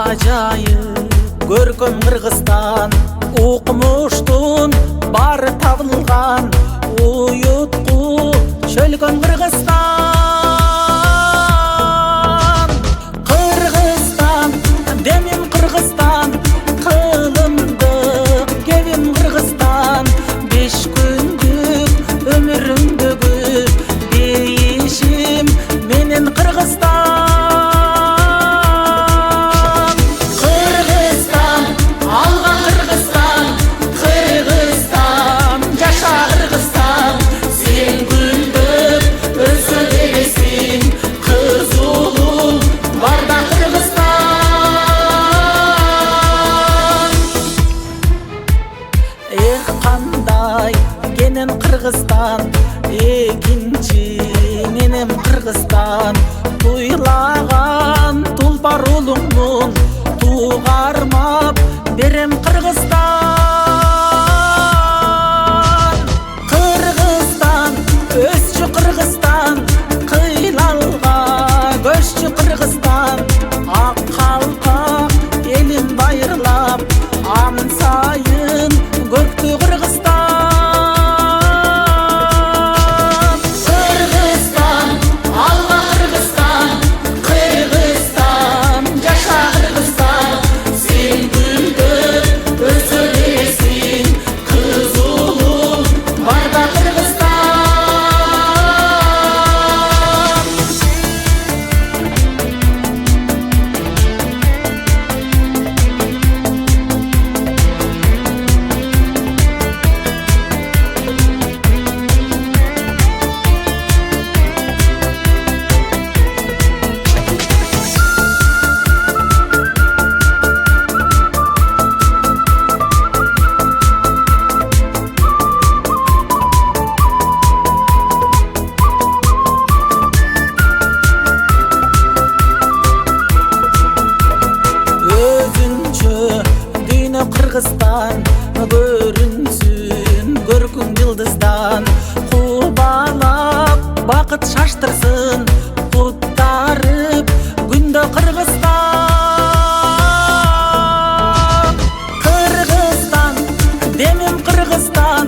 Ajayip görkөm Kırgızstan, Укмуштун бары табылган, уютку чөлгөн Кыргызстан. Кыргызстан, демим Кыргызстан, кылымдык кебим Кыргызстан. 5 күндүк өмүрүмдөгү дейишим менен Кыргызстан. Кыргызстан, экинчи менен Кыргызстан. Туйлаган тулпар улуңмун, тугармап берем Кыргызстан. Кыргызстан, өсчү Кыргызстан, кыйлалга көччү Кыргызстан. Ак калпак элим байырлап, ансайын көктү Кыргызстан. Кыргызстан көрүнсүн көркүң жылдыздан, кубалап бакыт шаштырсын, куттарып күндө Кыргызстан. Кыргызстан, демим Кыргызстан,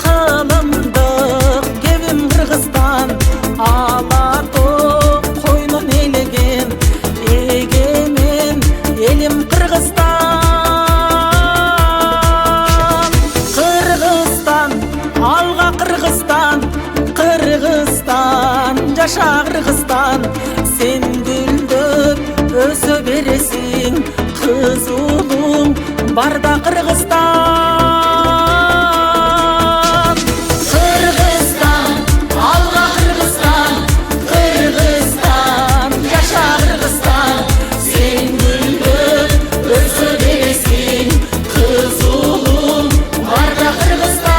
кылымдык кебим Кыргызстан. Алатоо койнун элеген, эгемен элим Кыргызстан. Кыргызстан, жаша Кыргызстан, сен гүлдөп өсө бересиң, кыз улуң барда Кыргызстан. Кыргызстан, алга Кыргызстан, Кыргызстан, жаша Кыргызстан, сен гүлдөп өсө бересиң, кыз улуң барда Кыргызстан.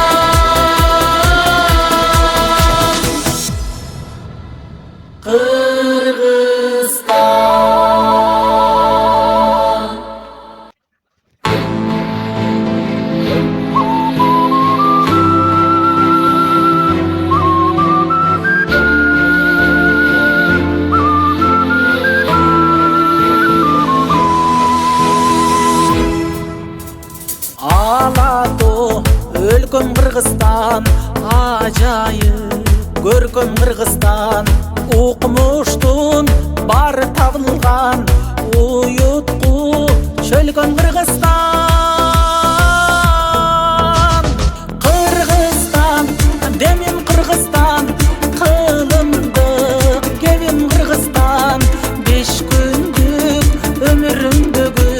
Алатоо өлкөм Кыргызстан, ажайып көркөм Кыргызстан. Укмуштун бары табылган, уютку чөлгөн Кыргызстан. Кыргызстан, демим Кыргызстан, кылымдык кебим Кыргызстан. 5 күндүк өмүрүмдөгү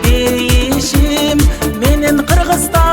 дейишим менен Кыргызстан.